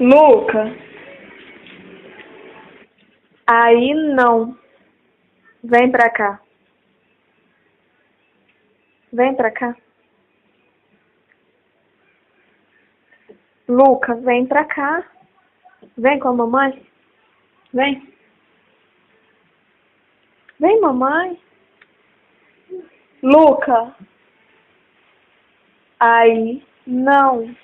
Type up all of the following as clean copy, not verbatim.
Luca, aí não. Vem pra cá. Vem pra cá. Luca, vem pra cá. Vem com a mamãe. Vem. Vem, mamãe. Luca, aí não.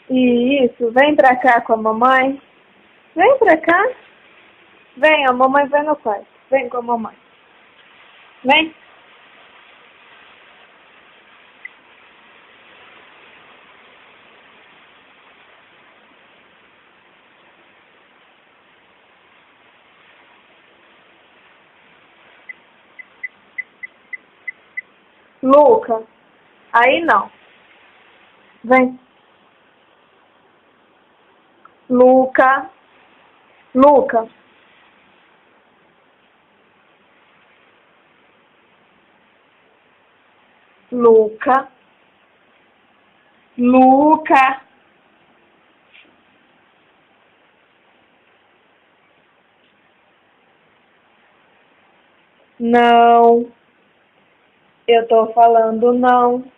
Isso, vem pra cá com a mamãe. Vem pra cá. Vem, a mamãe vai no quarto. Vem com a mamãe. Vem. Luca, aí não. Vem. Luca. Luca. Luca. Luca. Não. Eu tô falando não.